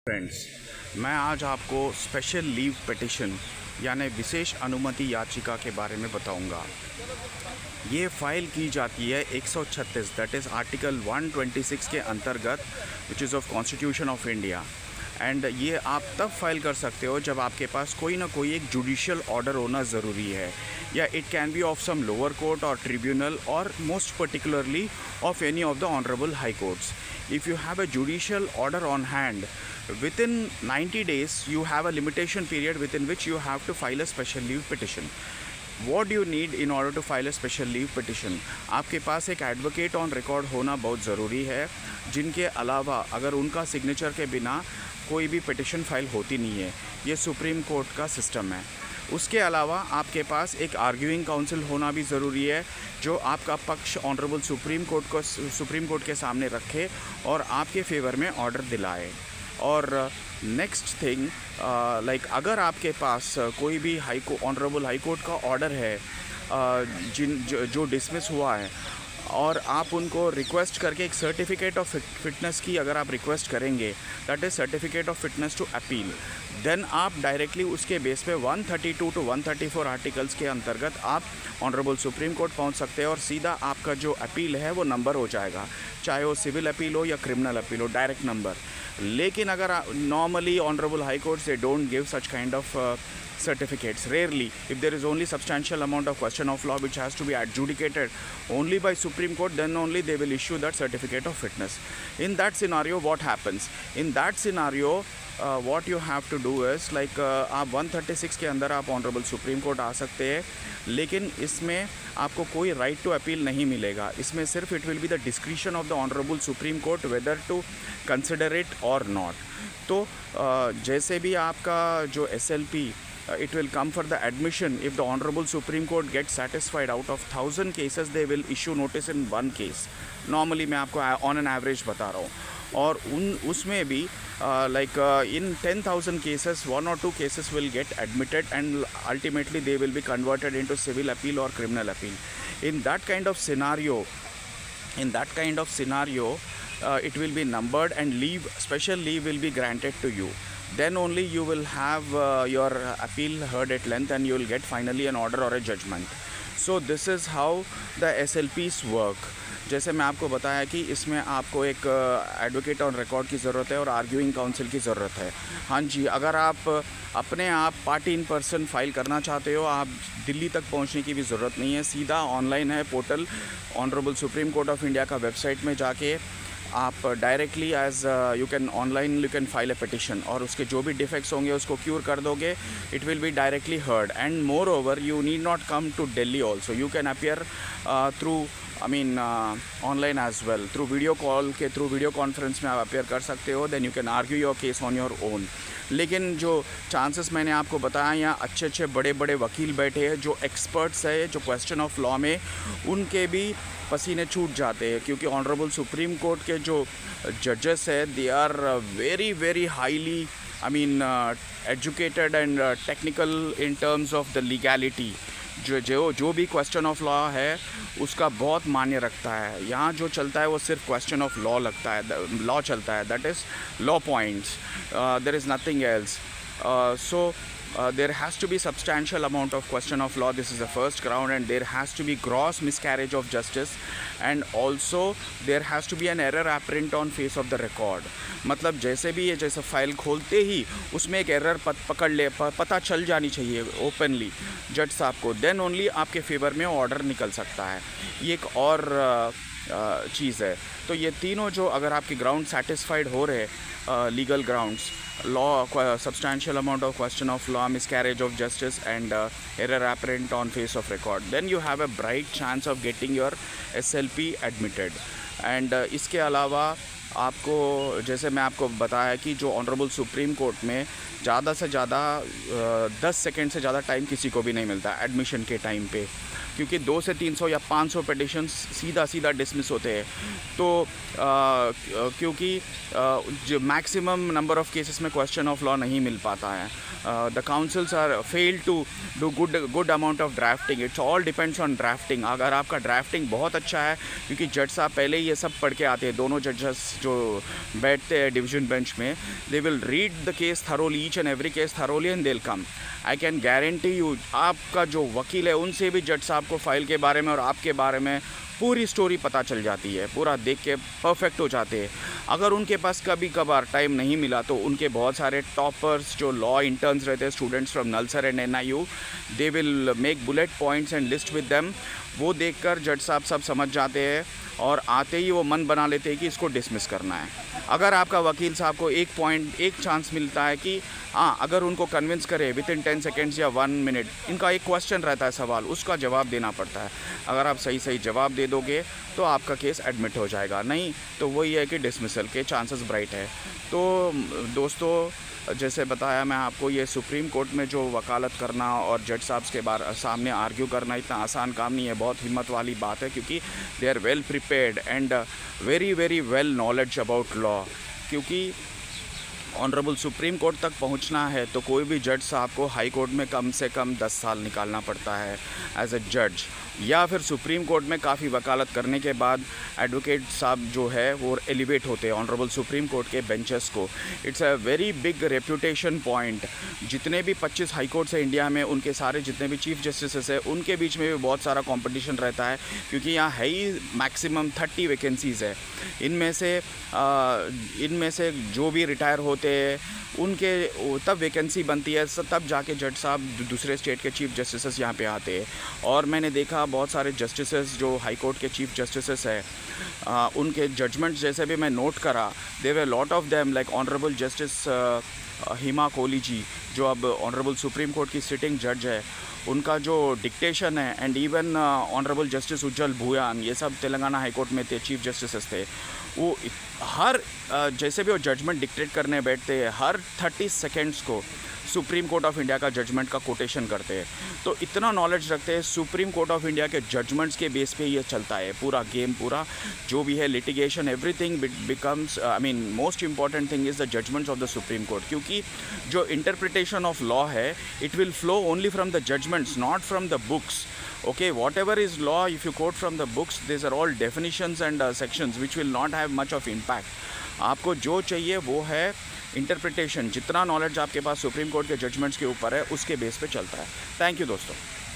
Friends, मैं आज आपको स्पेशल लीव पिटिशन यानी विशेष अनुमति याचिका के बारे में बताऊंगा। ये फ़ाइल की जाती है 136 दैट इज़ आर्टिकल 126 के अंतर्गत which is of constitution of India. And ये आप तब फाइल कर सकते हो जब आपके पास कोई ना कोई एक जुडिशियल ऑर्डर होना ज़रूरी है, या it can be of some lower court और ट्रिब्यूनल और most particularly of any of the honorable high courts. If you have a judicial order on hand, within 90 days you have a limitation period within which you have to file a special leave petition. What do you need in order to file a special leave petition? आपके पास एक advocate on record होना बहुत ज़रूरी है, जिनके अलावा अगर उनका सिग्नेचर के बिना कोई भी पिटिशन फाइल होती नहीं है। ये सुप्रीम कोर्ट का सिस्टम है। उसके अलावा आपके पास एक आर्ग्यूइंग काउंसिल होना भी ज़रूरी है, जो आपका पक्ष ऑनरेबल सुप्रीम कोर्ट के सामने रखे और आपके फेवर में ऑर्डर दिलाए। और नेक्स्ट थिंग लाइक अगर आपके पास कोई भी ऑनरेबल हाई कोर्ट का ऑर्डर है जो डिसमिस हुआ है, और आप उनको रिक्वेस्ट करके एक सर्टिफिकेट ऑफ फिटनेस की अगर आप रिक्वेस्ट करेंगे, that is certificate of fitness to appeal, then आप डायरेक्टली उसके बेस पे 132 टू 134 आर्टिकल्स के अंतर्गत आप ऑनरेबल सुप्रीम कोर्ट पहुंच सकते हैं और सीधा आपका जो अपील है वो नंबर हो जाएगा, चाहे वो सिविल अपील हो या क्रिमिनल अपील हो, डायरेक्ट नंबर। लेकिन अगर normally honourable high court they don't give such kind of certificates. Rarely, if there is only substantial amount of question of law which has to be adjudicated only by Supreme Court, then only they will issue that certificate of fitness. In that scenario, what happens? In that scenario, what you have to do is like आप 136 के अंदर आप honourable supreme court आ सकते हैं, लेकिन इसमें आपको कोई राइट टू अपील नहीं मिलेगा। इसमें सिर्फ it will be the discretion of the honourable supreme Court whether to consider it और नॉट। तो जैसे भी आपका जो SLP it will come for the admission. If the honorable Supreme Court gets satisfied, out of 1000 cases they will issue notice in one case. Normally मैं आपको on an average बता रहा हूँ, और उसमें भी like in 10,000 cases 1 or 2 cases will get admitted and ultimately they will be converted into civil appeal or criminal appeal. In that kind of scenario, it will be numbered and special leave will be granted to you. Then only you will have your appeal heard at length and you will get finally an order or a judgment. So this is how the SLPs work. जैसे मैं आपको बताया कि इसमें आपको एक advocate on record की ज़रूरत है और आर्ग्यूइंग काउंसिल की ज़रूरत है। हाँ जी, अगर आप अपने आप पार्टी इन पर्सन फाइल करना चाहते हो, आप दिल्ली तक पहुंचने की भी ज़रूरत नहीं है। सीधा ऑनलाइन है portal honourable supreme Court of India का वेबसाइट में जाके आप directly as you can file a petition, और उसके जो भी डिफेक्ट्स होंगे उसको क्यूर कर दोगे, it will be directly heard. And moreover you need not come to Delhi also, you can appear through online as well, through video conference में आप अपेयर कर सकते हो। Then you can argue your case on your own. लेकिन जो chances मैंने आपको बताया, यहाँ अच्छे बड़े वकील बैठे हैं जो एक्सपर्ट्स है, जो क्वेश्चन ऑफ लॉ में उनके भी पसीने छूट जाते हैं, क्योंकि ऑनरेबल सुप्रीम कोर्ट के जो जजेस है they are very highly educated and technical in terms of the legality. जो भी क्वेश्चन ऑफ लॉ है उसका बहुत मान्य रखता है। यहाँ जो चलता है वो सिर्फ क्वेश्चन ऑफ लॉ चलता है, that is law points, there is nothing else. So there has to be substantial amount of question of law. This is the first ground, and there has to be gross miscarriage of justice, and also there has to be an error apparent on face of the record. मतलब जैसे भी ये जैसे file खोलते ही उसमें एक error पता चल जानी चाहिए ओपनली जज साहब को, देन ओनली आपके फेवर में ऑर्डर निकल सकता है। ये एक और चीज़ है। तो ये तीनों जो अगर आपके ग्राउंड सेटिस्फाइड हो रहे legal grounds, law, substantial amount of question of law, miscarriage of justice, and error apparent on face of record, then you have a bright chance of getting your SLP admitted. And इसके अलावा आपको जैसे मैं आपको बताया कि जो honourable supreme court में ज़्यादा से ज़्यादा 10 सेकेंड से ज़्यादा टाइम किसी को भी नहीं मिलता एडमिशन के टाइम पे, क्योंकि 200 से 300 या 500 पिटिशंस सीधा डिसमिस होते हैं। तो क्योंकि जो मैक्सिमम नंबर ऑफ़ केसेस में क्वेश्चन ऑफ लॉ नहीं मिल पाता है। The councils are fail to do good amount of drafting. It's all depends on drafting. अगर आपका ड्राफ्टिंग बहुत अच्छा है, क्योंकि जज साहब पहले ही ये सब पढ़ के आते हैं, दोनों जजेस जो बैठते हैं डिवीजन बेंच में, they will read the case thoroughly, each and every case thoroughly, and they will come. I can guarantee you, आपका जो वकील है उनसे भी जज साहब को फाइल के बारे में और आपके बारे में पूरी स्टोरी पता चल जाती है, पूरा देख के परफेक्ट हो जाते हैं। अगर उनके पास कभी कभार टाइम नहीं मिला तो उनके बहुत सारे टॉपर्स जो लॉ इंटर्न्स रहते हैं, students from Nalsar and NIU, they will make bullet points and list with them. वो देखकर जज साहब सब समझ जाते हैं और आते ही वो मन बना लेते हैं कि इसको डिसमिस करना है। अगर आपका वकील साहब को एक चांस मिलता है कि हाँ, अगर उनको कन्विंस करे विद इन 10 सेकेंड्स या 1 मिनट, इनका एक क्वेश्चन रहता है सवाल, उसका जवाब देना पड़ता है। अगर आप सही जवाब दे दोगे तो आपका केस एडमिट हो जाएगा, नहीं तो वही है कि डिसमिसल के चांसेस ब्राइट है। तो दोस्तों, जैसे बताया मैं आपको, ये सुप्रीम कोर्ट में जो वकालत करना और जज साहब के सामने आर्ग्यू करना इतना आसान काम नहीं है, बहुत हिम्मत वाली बात है, क्योंकि they are well prepared and very well knowledge about law. क्योंकि ऑनरेबल सुप्रीम कोर्ट तक पहुंचना है तो कोई भी जज साहब को हाई कोर्ट में कम से कम 10 साल निकालना पड़ता है एज ए जज, या फिर सुप्रीम कोर्ट में काफ़ी वकालत करने के बाद एडवोकेट साहब जो है वो एलिवेट होते हैं ऑनरेबल सुप्रीम कोर्ट के बेंचेस को। It's a very big reputation point. जितने भी 25 हाई कोर्ट्स हैं इंडिया में, उनके सारे जितने भी चीफ जस्टिस हैं, उनके बीच में भी बहुत सारा कंपटीशन रहता है, क्योंकि यहाँ है ही मैक्सिमम 30 वैकेंसीज़ है। इनमें से जो भी रिटायर होते हैं उनके तब वैकेंसी बनती है, तब जाके जज साहब दूसरे स्टेट के चीफ जस्टिस यहाँ पे आते हैं। और मैंने देखा बहुत सारे जस्टिस जो हाई कोर्ट के चीफ जस्टिस हैं, उनके जजमेंट्स जैसे भी मैं नोट करा, there were lot of them like honourable justice Hima Kohli ji, जो अब ऑनरेबल सुप्रीम कोर्ट की सिटिंग जज है, उनका जो डिक्टेशन है, and even honourable justice Ujjwal Bhuyan, ये सब तेलंगाना हाई कोर्ट में थे, चीफ जस्टिस थे। वो हर जैसे भी वो जजमेंट डिक्टेट करने बैठते हैं, हर 30 सेकेंड्स को सुप्रीम कोर्ट ऑफ इंडिया का जजमेंट का कोटेशन करते हैं। तो इतना नॉलेज रखते हैं। सुप्रीम कोर्ट ऑफ इंडिया के जजमेंट्स के बेस पे ये चलता है पूरा गेम, पूरा जो भी है litigation, everything becomes, I mean most important thing is the judgments of the Supreme Court. क्योंकि जो इंटरप्रिटेशन ऑफ लॉ है, it will flow only from the judgments, not from the books. Okay, whatever is law, if you quote from the books, these are all definitions and sections which will not have much of impact. आपको जो चाहिए वो है interpretation. जितना knowledge आपके पास supreme court के judgements के ऊपर है, उसके बेस पे चलता है। थैंक यू दोस्तों।